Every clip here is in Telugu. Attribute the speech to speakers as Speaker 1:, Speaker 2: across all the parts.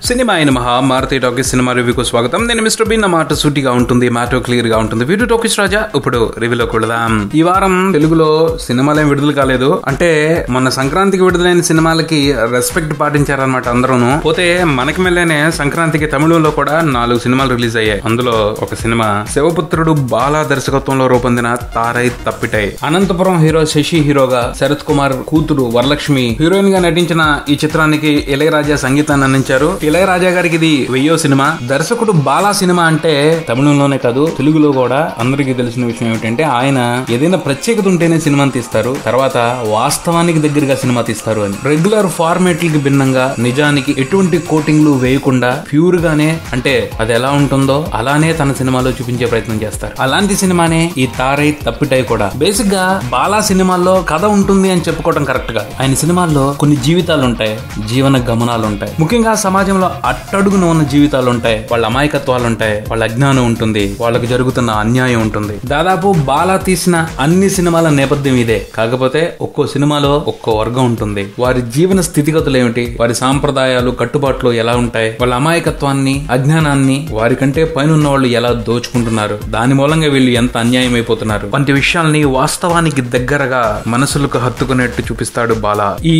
Speaker 1: సినిమా అయిన మారుతి టాకీస్ సినిమా రివ్యూకు స్వాగతం. నేను మిస్టర్ బి. నా మాట సూటిగా ఉంటుంది, మాట క్లియర్ గా ఉంటుంది. వీడియో టాకీస్ రాజా ఇప్పుడు రివ్యూలోకి వెళదాం. ఈ వారం తెలుగులో సినిమాలేం విడుదల కాలేదు. అంటే మొన్న సంక్రాంతికి విడుదలైన సినిమాలకి రెస్పెక్ట్ పాటించారనమాట అందరూను. పోతే మనకి మెల్లనే సంక్రాంతికి తమిళంలో కూడా 4 సినిమాలు రిలీజ్ అయ్యాయి. అందులో ఒక సినిమా శివపుత్రుడు బాలా దర్శకత్వంలో రూపొందిన తారై తప్పిటై. అనంతపురం హీరో శశి హీరోగా, శరత్ కుమార్ కూతురు వరలక్ష్మి హీరోయిన్ గా నటించిన ఈ చిత్రానికి ఇళయరాజా సంగీతాన్ని అందించారు. ఇళయరాజా గారికి ఇది 10వ సినిమా. దర్శకుడు బాలా సినిమా అంటే తమిళంలోనే కాదు తెలుగులో కూడా అందరికీ తెలిసిన విషయం ఏమిటంటే ఆయన ఏదైనా ప్రత్యేకత ఉంటేనే సినిమాని తీస్తారు, తర్వాత వాస్తవానికి దగ్గరగా సినిమా తీస్తారు అని. రెగ్యులర్ ఫార్మేట్లకి భిన్నంగా నిజానికి ఎటువంటి కోటింగ్లు వేయకుండా ప్యూర్ గానే, అంటే అది ఎలా ఉంటుందో అలానే తన సినిమాలో చూపించే ప్రయత్నం చేస్తారు. అలాంటి సినిమానే ఈ తారై తప్పిటై కూడా. బేసిక్ గా బాలా సినిమాల్లో కథ ఉంటుంది అని చెప్పుకోవడం కరెక్ట్ గా. ఆయన సినిమాల్లో కొన్ని జీవితాలు ఉంటాయి, జీవన గమనాలు ఉంటాయి. ముఖ్యంగా సమాజంలో అట్టడుగున ఉన్న జీవితాలు ఉంటాయి, వాళ్ళ అమాయకత్వాలు ఉంటాయి, వాళ్ళ అజ్ఞానం ఉంటుంది, వాళ్ళకి జరుగుతున్న అన్యాయం ఉంటుంది. దాదాపు బాలా తీసిన అన్ని సినిమాల నేపథ్యం ఇదే. కాకపోతే ఒక్కో సినిమాలో ఒక్కో వర్గం ఉంటుంది. వారి జీవన స్థితిగతులు ఏమిటి, వారి సాంప్రదాయాలు కట్టుబాట్లు ఎలా ఉంటాయి, వాళ్ళ అమాయకత్వాన్ని అజ్ఞానాన్ని వారికంటే పైన ఉన్న వాళ్ళు ఎలా దోచుకుంటున్నారు, దాని మూలంగా వీళ్ళు ఎంత అన్యాయం అయిపోతున్నారు వంటి విషయాల్ని వాస్తవానికి దగ్గరగా మనసులకు హత్తుకునేట్టు చూపిస్తాడు బాలా. ఈ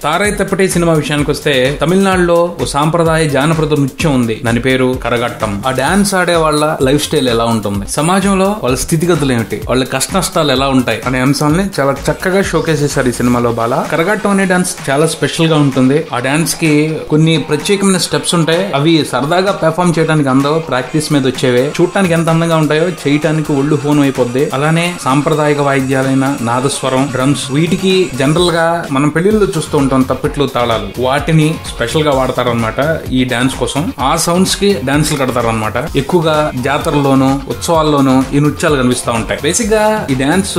Speaker 1: తారై తప్పిటై సినిమా విషయానికి వస్తే తమిళనాడులో ఓ సాంప్రదాయ జానపద నృత్యం ఉంది, దాని పేరు కరగట్టం. ఆ డాన్స్ ఆడే వాళ్ళ లైఫ్ స్టైల్ ఎలా ఉంటుంది, సమాజంలో వాళ్ళ స్థితిగతులు ఏమిటి, వాళ్ళ కష్ట నష్టాలు ఎలా ఉంటాయి అనే అంశాలని చాలా చక్కగా షోకేస్ చేశారు ఈ సినిమాలో బాలా. కరగట్టం అనే డాన్స్ చాలా స్పెషల్ గా ఉంటుంది. ఆ డాన్స్ కి కొన్ని ప్రత్యేకమైన స్టెప్స్ ఉంటాయి. అవి సరదాగా పెర్ఫామ్ చేయడానికి అందరూ ప్రాక్టీస్ మీద వచ్చేవే. చూడటానికి ఎంత అందంగా ఉంటాయో చేయటానికి ఒళ్ళు హోనం అయిపోద్ది. అలానే సాంప్రదాయక వాయిద్యాలైన నాదస్వరం, డ్రమ్స్, వీటికి జనరల్ గా మనం పెళ్లిళ్ళు చూస్తూ ఉంటాం తప్పిట్లు, తాళాలు, వాటిని స్పెషల్ గా వాడతారనమాట ఈ డాన్స్ కోసం. ఆ సౌండ్స్ కి డాన్సులు కడతారనమాట. ఎక్కువగా జాతరల్లోనూ ఉత్సవాల్లోనూ ఈ నృత్యాలు కనిపిస్తూ ఉంటాయి. బేసిక్ గా ఈ డాన్స్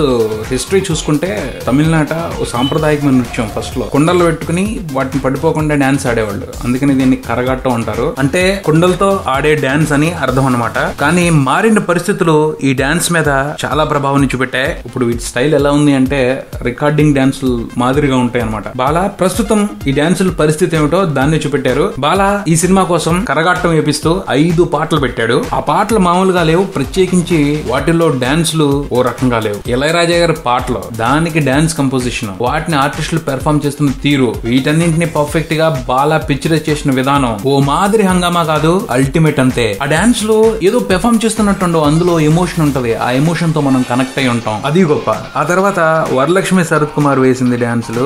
Speaker 1: హిస్టరీ చూసుకుంటే తమిళనాట ఓ సాంప్రదాయకమైన నృత్యం. ఫస్ట్ లో కుండలు పెట్టుకుని వాటిని పడిపోకుండా డాన్స్ ఆడేవాళ్ళు, అందుకని దీన్ని కరగట్టం అంటారు. అంటే కుండలతో ఆడే డాన్స్ అని అర్థం అనమాట. కానీ మారిన పరిస్థితులు ఈ డాన్స్ మీద చాలా ప్రభావం చూపెట్టాయి. ఇప్పుడు వీటి స్టైల్ ఎలా ఉంది అంటే రికార్డింగ్ డాన్సులు మాదిరిగా ఉంటాయి అనమాట. బాలా ప్రస్తుతం ఈ డాన్సుల పరిస్థితి ఏమిటో దాన్ని చూపెట్టారు. బాలా ఈ సినిమా కోసం కరగాటం వేపిస్తూ 5 పాటలు పెట్టాడు. ఆ పాటలు మామూలుగా లేవు, ప్రత్యేకించి వాటిల్లో డాన్సులు ఓ రకంగా లేవు. ఇళయరాజా గారి పాటలు, దానికి డాన్స్ కంపోజిషన్, వాటిని ఆర్టిస్టులు పెర్ఫామ్ చేస్తున్న తీరు, వీటన్నింటినీ పర్ఫెక్ట్ గా బాలా పిక్చరైజ్ చేసిన విధానం ఓ మాదిరి హంగామా కాదు, అల్టిమేట్ అంతే. ఆ డాన్స్ లో ఏదో పెర్ఫామ్ చేస్తున్నట్టు అందులో ఎమోషన్ ఉంటది. ఆ ఎమోషన్ తో మనం కనెక్ట్ అయి ఉంటాం, అది గొప్ప. ఆ తర్వాత వరలక్ష్మి, శరత్ కుమార్ వేసింది డాన్సులు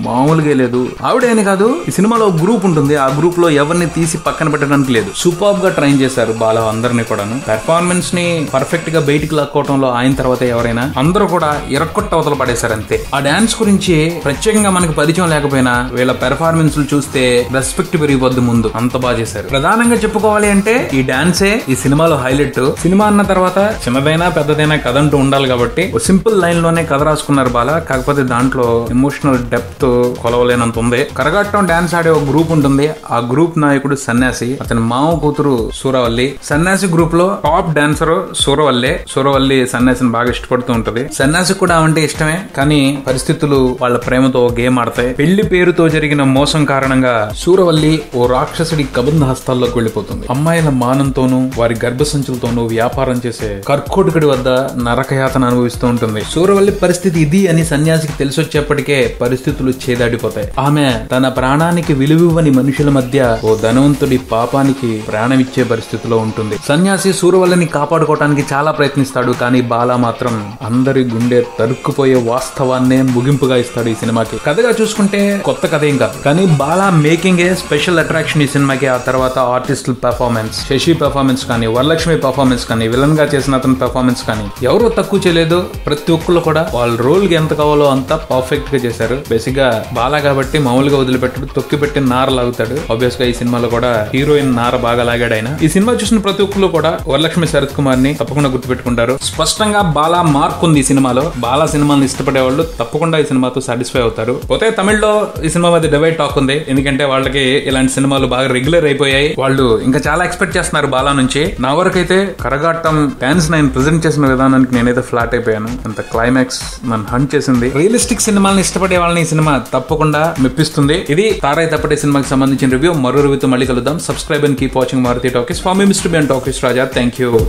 Speaker 1: మామూలుగా లేదు. ఆవిడేని కాదు, ఈ సినిమాలో గ్రూప్ ఉంటుంది, ఆ గ్రూప్ లో ఎవరిని తీసి పక్కన పెట్టడానికి లేదు. సూపర్ గా ట్రైన్ చేశారు బాలా అందరినీ కూడాను. పెర్ఫార్మెన్స్ ని పర్ఫెక్ట్ గా బయటికి లాక్కోవడంలో ఆయన తర్వాత ఎవరైనా అందరూ కూడా ఇరక్కొట్ట అవతల పడేశారు అంతే. ఆ డాన్స్ గురించి ప్రత్యేకంగా మనకు పరిచయం లేకపోయినా వీళ్ళ పెర్ఫార్మెన్స్ చూస్తే రెస్పెక్ట్ పెరిగిపోద్ది ముందు, అంత బాగా చేశారు. ప్రధానంగా చెప్పుకోవాలి అంటే ఈ డాన్సే ఈ సినిమాలో హైలైట్. సినిమా అన్న తర్వాత చిన్నదైనా పెద్దదైనా కథ అంటూ ఉండాలి కాబట్టి ఓ సింపుల్ లైన్ లోనే కథ రాసుకున్నారు బాలా. కాకపోతే దాంట్లో ఎమోషనల్ డెప్త్ కొలవలేనంత ఉంది. కరగాటం డాన్స్ ఆడే ఒక గ్రూప్ ఉంటుంది. ఆ గ్రూప్ నాయకుడు సన్యాసి, అతని మామ కూతురు సూరవల్లి. సన్యాసి గ్రూప్ లో టాప్ డాన్సర్ సూరవల్లి. సూరవల్లి సన్యాసిని బాగా ఇష్టపడుతూ ఉంటది. సన్యాసి కూడా అంటే ఇష్టమే, కానీ పరిస్థితులు వాళ్ళ ప్రేమతో గేమ్ ఆడతాయి. పెళ్లి పేరుతో జరిగిన మోసం కారణంగా సూరవల్లి ఓ రాక్షసుడి కబంధ హస్తాల్లోకి వెళ్లిపోతుంది. అమ్మాయిల మానంతోనూ వారి గర్భసంచులతోనూ వ్యాపారం చేసే కర్కోటకుడి వద్ద నరకయాతన అనుభవిస్తూ ఉంటుంది. సూరవల్లి పరిస్థితి ఇది అని సన్యాసికి తెలిసొచ్చేప్పటికే పరిస్థితులు చేదాడిపోతాయి. ఆమె తన ప్రాణానికి విలువివ్వని మనుషుల మధ్య ఓ ధనవంతుడి పాపానికి ప్రాణమిచ్చే పరిస్థితిలో ఉంటుంది. సన్యాసి సూరవల్లిని కాపాడుకోవడానికి చాలా ప్రయత్నిస్తాడు, కానీ బాలా మాత్రం అందరి గుండె తరుక్కుపోయే వాస్తవాన్నే ముగింపుగా ఇస్తాడు ఈ సినిమాకి. కథగా చూసుకుంటే కొత్త కథ ఏం కాదు, కానీ Bala making a special attraction ఈ సినిమాకి. ఆ తర్వాత ఆర్టిస్టుల పెర్ఫార్మెన్స్, శశి పెర్ఫార్మెన్స్ కానీ, వరలక్ష్మి పెర్ఫార్మెన్స్ కానీ, విలన్ గా చేసిన అతని పెర్ఫార్మెన్స్ కానీ ఎవరూ తక్కువ చేయలేదు. ప్రతి ఒక్కరు కూడా వాళ్ళ రోల్ కి ఎంత కావాలో అంత పర్ఫెక్ట్ గా చేశారు. బేసిక్ గా బాలా కాబట్టి మామూలుగా వదిలిపెట్టాడు, తొక్కి పెట్టి నార లాగుతాడు. ఆబ్వియస్ గా ఈ సినిమాలో కూడా హీరోయిన్ నార బాగా లాగాడు ఆయన. ఈ సినిమా చూసిన ప్రతి ఒక్కరు కూడా వరలక్ష్మి, శరత్ కుమార్ ని తప్పకుండా గుర్తుపెట్టుకుంటారు. స్పష్టంగా బాలా మార్క్ ఉంది ఈ సినిమాలో. బాలా సినిమాని ఇష్టపడే వాళ్ళు తప్పకుండా ఈ సినిమాతో సాటిస్ఫై అవుతారు. పోతే తమిళ్లో ఈ సినిమా మీద డివైడ్ టాక్ ఉంది, ఎందుకంటే వాళ్ళకి ఇలాంటి సినిమాలు బాగా రెగ్యులర్ అయిపోయాయి. వాళ్ళు ఇంకా చాలా ఎక్స్పెక్ట్ చేస్తున్నారు బాలా నుంచి. నా వరకైతే కరగాటం డాన్స్ నేను ప్రెజెంట్ చేసిన విధానానికి నేనైతే ఫ్లాట్ అయిపోయాను. అంత క్లైమాక్స్ నన్ను హంట్ చేసింది. రియలిస్టిక్ సినిమాలను ఇష్టపడే వాళ్ళని ఈ సినిమా తప్పకుండా మెప్పిస్తుంది. ఇది తారాయి తప్పటే సినిమాకి సంబంధించిన రివ్యూ. మరో రివ్యూతో మళ్ళీ కలుద్దాం. Subscribe and keep watching Maruthi talkies. For me mister B and talkies Raja. Thank you.